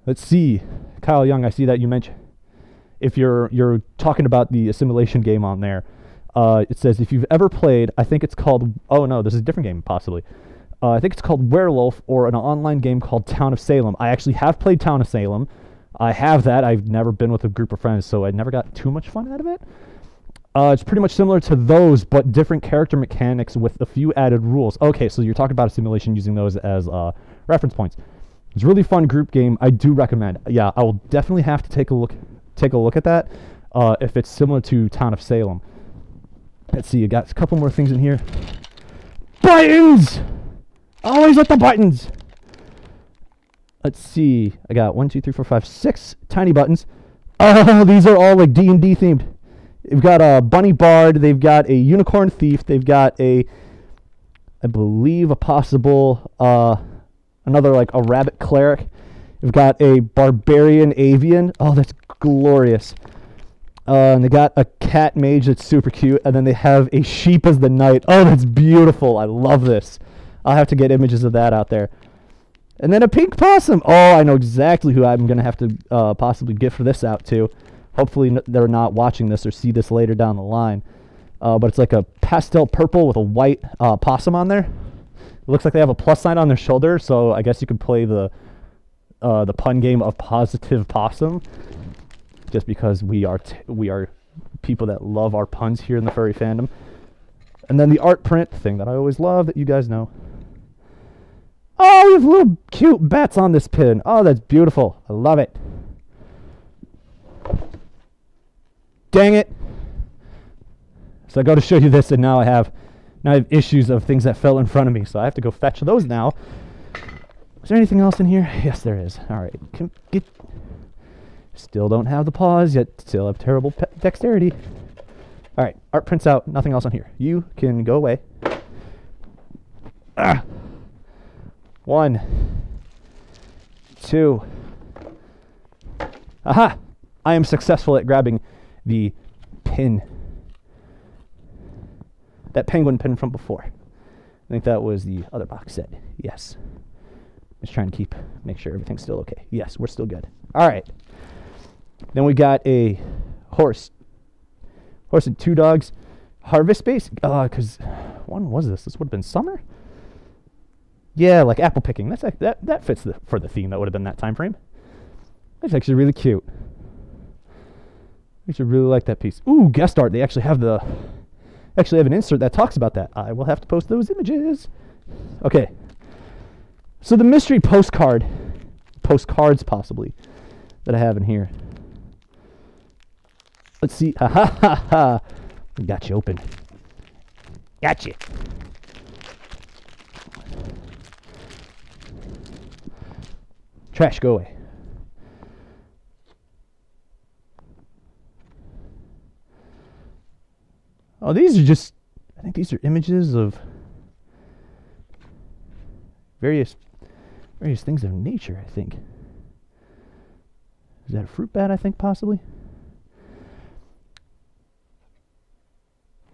Let's see, Kyle Young. I see that you mentioned, if you're talking about the assimilation game on there, it says if you've ever played, I think it's called. Oh no, this is a different game possibly. I think it's called Werewolf, or an online game called Town of Salem. I actually have played Town of Salem. I have that. I've never been with a group of friends, so I never got too much fun out of it. It's pretty much similar to those, but different character mechanics with a few added rules. Okay, so you're talking about a simulation using those as reference points. It's a really fun group game. I do recommend. Yeah, I will definitely have to take a look at that if it's similar to Town of Salem. Let's see. You got a couple more things in here. Buttons. Always with the buttons. Let's see. I got 1, 2, 3, 4, 5, 6 tiny buttons. Oh, these are all like D&D themed. They've got a bunny bard. They've got a unicorn thief. They've got I believe, a possible, another like a rabbit cleric. They've got a barbarian avian. Oh, that's glorious. And they got a cat mage that's super cute. And then they have a sheep as the knight. Oh, that's beautiful. I love this. I'll have to get images of that out there. And then a pink possum. Oh, I know exactly who I'm going to have to possibly gift this out to. Hopefully they're not watching this or see this later down the line. But it's like a pastel purple with a white possum on there. It looks like they have a plus sign on their shoulder, so I guess you could play the pun game of positive possum. Just because we are people that love our puns here in the furry fandom. And then the art print thing that I always love that you guys know. Oh, we have little cute bats on this pin. Oh, that's beautiful. I love it. Dang it. So I go to show you this, and now I have issues of things that fell in front of me, so I have to go fetch those now. Is there anything else in here? Yes, there is. All right. Still don't have the paws, yet still have terrible dexterity. All right. Art prints out. Nothing else on here. You can go away. 1, 2. Aha! I am successful at grabbing the pin. That penguin pin from before. I think that was the other box set. Yes. Just trying to make sure everything's still okay. Yes, we're still good. All right. Then we got a horse. Horse and 2 dogs. Harvest base. Because when was this? This would have been summer? Yeah, like apple picking. That fits for the theme. That would have been that time frame. That's actually really cute. I should really like that piece. Ooh, guest art. They actually have an insert that talks about that. I will have to post those images. Okay. So the mystery postcards possibly, that I have in here. Let's see. Ha ha ha ha. Got you open. Gotcha. Trash, go away. Oh, these are just, I think these are images of various things of nature, I think. Is that a fruit bat, I think, possibly?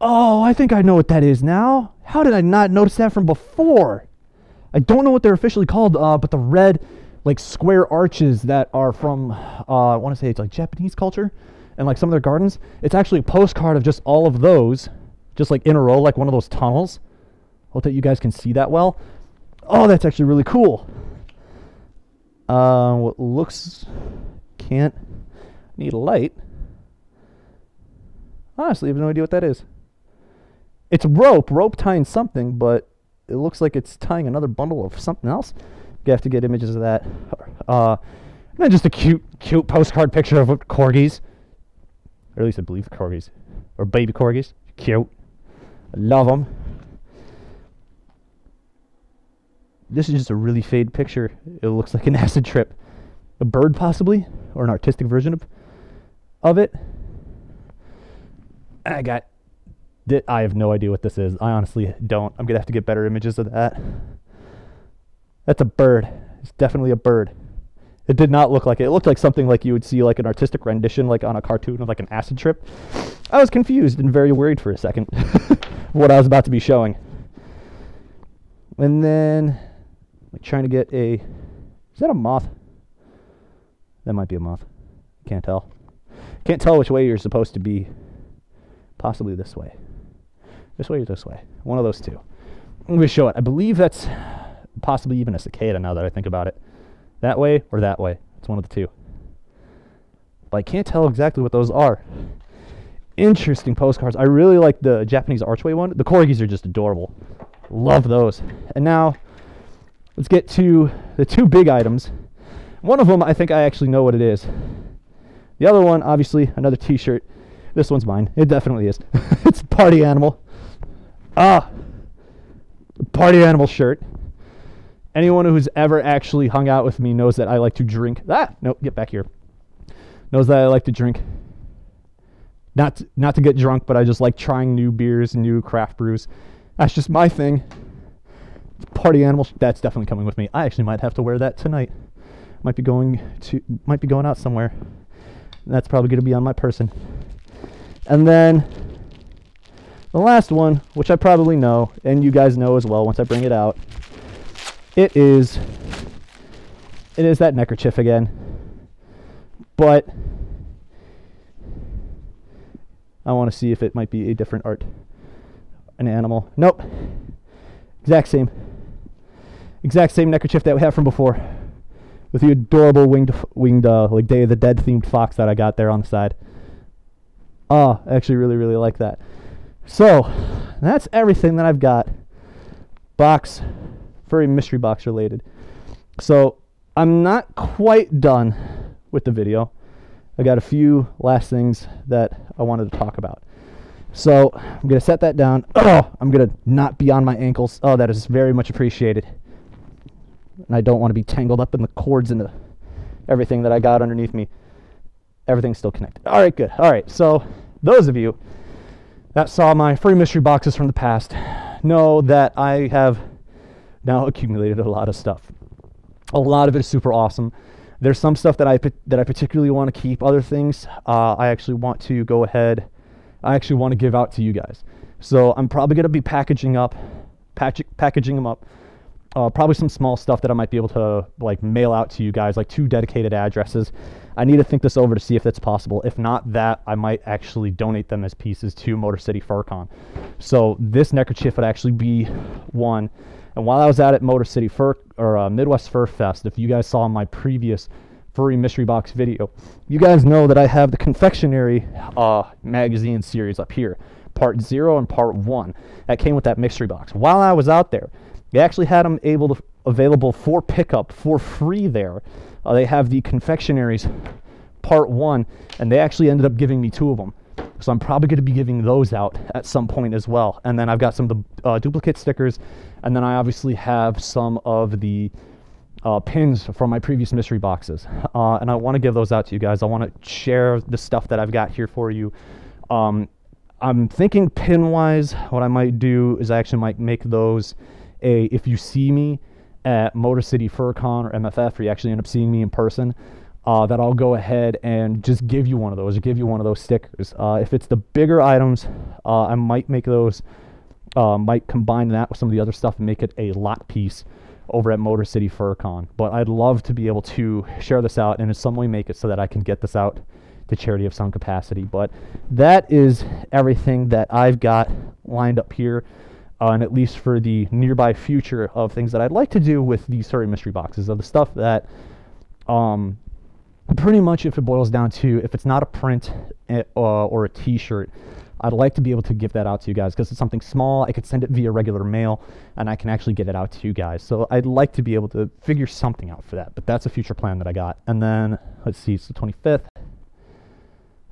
Oh, I think I know what that is now. How did I not notice that from before? I don't know what they're officially called, but the red, like, square arches that are from, I want to say it's like Japanese culture, and like some of their gardens. It's actually a postcard of just all of those, just like in a row, like one of those tunnels. Hope that you guys can see that well. Oh, that's actually really cool. What looks, can't, need a light. Honestly, I have no idea what that is. It's rope tying something, but it looks like it's tying another bundle of something else. You have to get images of that. And then just a cute postcard picture of corgis. Or at least I believe corgis. Or baby corgis. Cute. I love them. This is just a really fade picture. It looks like an acid trip. A bird, possibly? Or an artistic version of it. I have no idea what this is. I honestly don't. I'm going to have to get better images of that. That's a bird. It's definitely a bird. It did not look like it. It looked like something like you would see like an artistic rendition, like on a cartoon of like an acid trip. I was confused and very worried for a second what I was about to be showing. And then I'm trying to get a, is that a moth? That might be a moth. Can't tell. Can't tell which way you're supposed to be. Possibly this way. This way or this way. One of those two. I'm going to show it. I believe that's possibly even a cicada now that I think about it. That way or that way. It's one of the two. But I can't tell exactly what those are. Interesting postcards. I really like the Japanese archway one. The corgis are just adorable. Love those. And now, let's get to the two big items. One of them, I think I actually know what it is. The other one, obviously, another t-shirt. This one's mine. It definitely is. It's a party animal. Party animal shirt. Anyone who's ever actually hung out with me knows that I like to drink. Nope, get back here. Knows that I like to drink. Not to get drunk, but I just like trying new beers, new craft brews. That's just my thing. Party animal. That's definitely coming with me. I actually might have to wear that tonight. Might be going out somewhere. That's probably going to be on my person. And then the last one, which I probably know, and you guys know as well once I bring it out, it is that neckerchief again. But I want to see if it might be a different art. An animal. Nope. Exact same neckerchief that we have from before. With the adorable winged like Day of the Dead themed fox that I got there on the side. I actually really, really like that. So, that's everything that I've got. Furry Mystery Box related. So, I'm not quite done with the video. I got a few last things that I wanted to talk about. So, I'm going to set that down. I'm going to not be on my ankles. That is very much appreciated. And I don't want to be tangled up in the cords and everything that I got underneath me. Everything's still connected. All right, good. All right, so those of you that saw my Furry Mystery Boxes from the past know that I have now accumulated a lot of stuff. A lot of it is super awesome. There's some stuff that I particularly want to keep. Other things I actually want to go ahead. I actually want to give out to you guys. So I'm probably going to be packaging them up. Probably some small stuff that I might be able to like mail out to you guys, like 2 dedicated addresses. I need to think this over to see if that's possible. If not that, I might actually donate them as pieces to Motor City FurCon. So this neckerchief would actually be one. And while I was out at Motor City Midwest Fur Fest, if you guys saw my previous Furry Mystery Box video, you guys know that I have the confectionery magazine series up here, part 0 and part 1 that came with that mystery box. While I was out there, they actually had them available for pickup for free there. They have the confectionaries part 1, and they actually ended up giving me 2 of them. So I'm probably going to be giving those out at some point as well. And then I've got some of the duplicate stickers, and then I obviously have some of the pins from my previous mystery boxes. And I want to give those out to you guys. I want to share the stuff that I've got here for you. I'm thinking pin-wise, what I might do is I actually might make those if you see me at Motor City FurCon or MFF, or you actually end up seeing me in person, that I'll go ahead and just give you one of those, or give you one of those stickers. If it's the bigger items, I might make those, might combine that with some of the other stuff and make it a lot piece over at Motor City FurCon. But I'd love to be able to share this out and in some way make it so that I can get this out to charity of some capacity. But that is everything that I've got lined up here. And at least for the nearby future of things that I'd like to do with these Furry Mystery Boxes, of the stuff that pretty much, if it boils down to, if it's not a print or a t-shirt, I'd like to be able to give that out to you guys, because it's something small. I could send it via regular mail and I can actually get it out to you guys. So I'd like to be able to figure something out for that, but that's a future plan that I got. And then let's see, it's the 25th.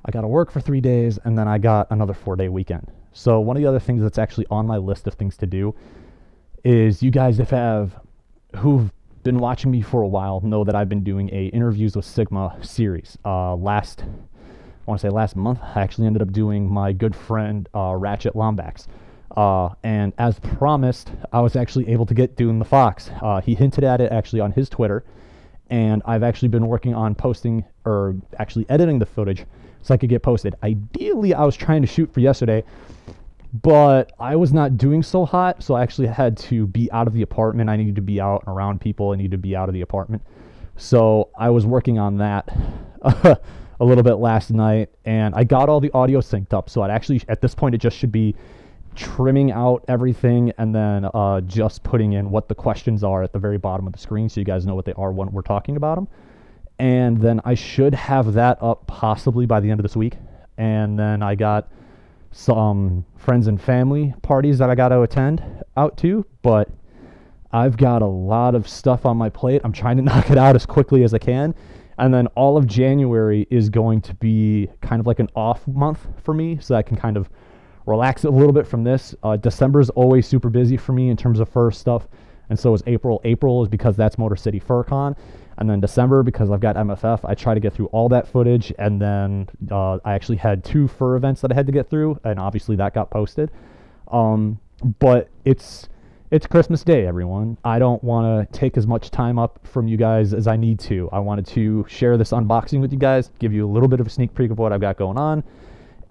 I got to work for 3 days, and then I got another 4-day weekend. So one of the other things that's actually on my list of things to do is, you guys who've been watching me for a while know that I've been doing a Interviews with Sigma series. Last month, I actually ended up doing my good friend Ratchet Lombax. And as promised, I was actually able to get Dune the Fox. He hinted at it actually on his Twitter, and I've actually been working on posting, or actually editing the footage so I could get posted. Ideally, I was trying to shoot for yesterday, but I was not doing so hot, so I actually had to be out of the apartment. I needed to be out and around people. I needed to be out of the apartment. So I was working on that a little bit last night, and I got all the audio synced up. So it actually, at this point, it just should be trimming out everything and then just putting in what the questions are at the very bottom of the screen so you guys know what they are when we're talking about them. And then I should have that up possibly by the end of this week. And then I got some friends and family parties that I got to attend out to, but I've got a lot of stuff on my plate. I'm trying to knock it out as quickly as I can. And then all of January is going to be kind of like an off month for me, so I can kind of relax a little bit from this. December is always super busy for me in terms of fur stuff, and so is April. April is because that's Motor City Fur Con. And then December, because I've got MFF, I try to get through all that footage. And then I actually had 2 fur events that I had to get through, and obviously that got posted. But it's Christmas Day, everyone. I don't want to take as much time up from you guys as I need to. I wanted to share this unboxing with you guys, give you a little bit of a sneak peek of what I've got going on,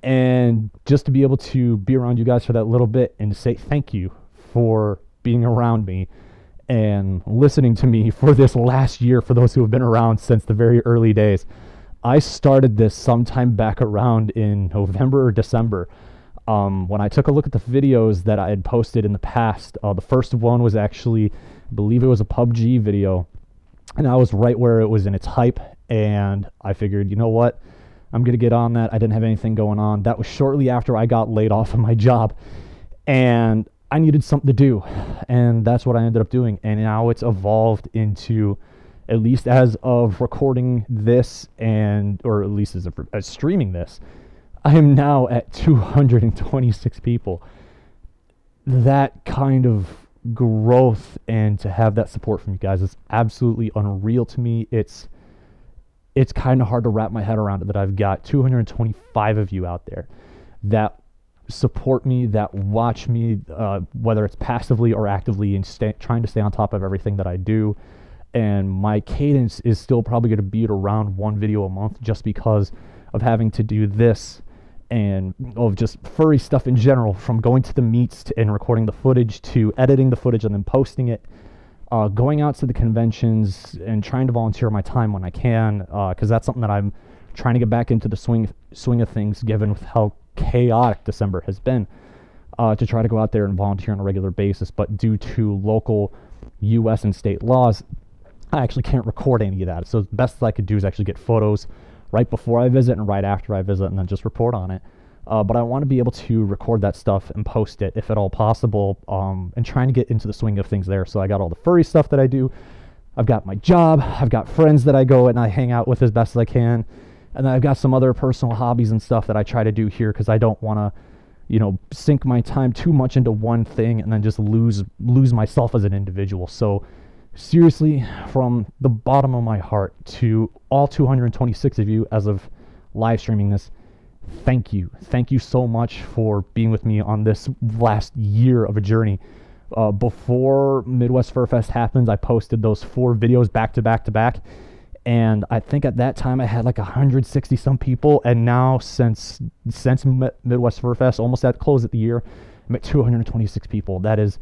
and just to be able to be around you guys for that little bit and to say thank you for being around me and listening to me for this last year, for those who have been around since the very early days. I started this sometime back around in November or December. When I took a look at the videos that I had posted in the past, the first one was actually, I believe it was a PUBG video, and I was right where it was in its hype, and I figured, you know what, I'm going to get on that. I didn't have anything going on. That was shortly after I got laid off of my job, and I needed something to do, and that's what I ended up doing. And now it's evolved into, at least as of recording this, or at least as streaming this, I am now at 226 people. That kind of growth and to have that support from you guys is absolutely unreal to me. It's kind of hard to wrap my head around it, that I've got 225 of you out there that support me, that watch me, whether it's passively or actively, and trying to stay on top of everything that I do. And my cadence is still probably going to be at around 1 video a month, just because of having to do this and of just furry stuff in general, from going to the meets and recording the footage to editing the footage and then posting it, going out to the conventions and trying to volunteer my time when I can, because that's something that I'm trying to get back into the swing of things, given with how chaotic December has been, to try to go out there and volunteer on a regular basis. But due to local U.S. and state laws, I actually can't record any of that. So the best I could do is actually get photos right before I visit and right after I visit, and then just report on it. But I want to be able to record that stuff and post it, if at all possible, and trying to get into the swing of things there. So I got all the furry stuff that I do. I've got my job. I've got friends that I go and I hang out with as best as I can. And then I've got some other personal hobbies and stuff that I try to do here, because I don't want to, sink my time too much into one thing and then just lose myself as an individual. So seriously, from the bottom of my heart, to all 226 of you as of live streaming this, thank you. Thank you so much for being with me on this last year of a journey. Before Midwest Fur Fest happens, I posted those 4 videos back to back to back. And I think at that time I had like 160 some people. And now since Midwest Fur Fest, almost at the close of the year, I'm at 226 people. That is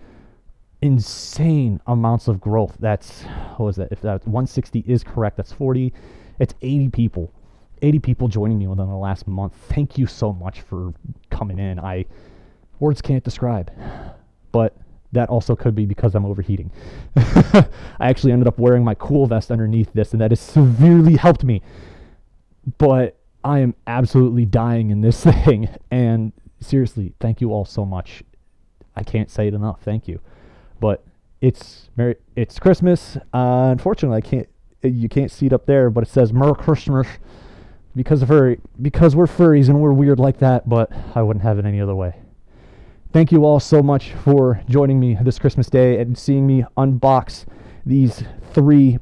insane amounts of growth. That's, what was that? If that 160 is correct, that's 40. It's 80 people. 80 people joining me within the last month. Thank you so much for coming in. Words can't describe. But that also could be because I'm overheating. I actually ended up wearing my cool vest underneath this, and that has severely helped me. But I am absolutely dying in this thing. And seriously, thank you all so much. I can't say it enough. Thank you. But it's Christmas. Unfortunately, you can't see it up there, but it says Merr Crissmiss because we're furries and we're weird like that. But I wouldn't have it any other way. Thank you all so much for joining me this Christmas Day and seeing me unbox these 3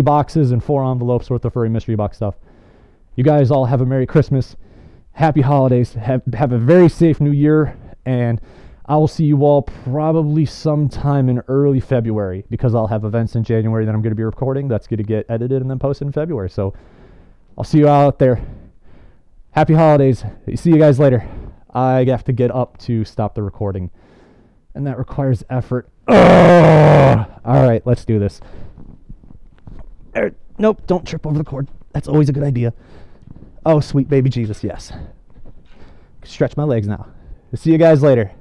boxes and 4 envelopes worth of Furry Mystery Box stuff. You guys all have a Merry Christmas, Happy Holidays, have a very safe New Year, and I will see you all probably sometime in early February, because I'll have events in January that I'm going to be recording. That's going to get edited and then posted in February. So I'll see you out there. Happy holidays. See you guys later. I have to get up to stop the recording, and that requires effort. Ugh! All right, let's do this. Nope, don't trip over the cord. That's always a good idea. Oh, sweet baby Jesus, yes. Stretch my legs now. See you guys later.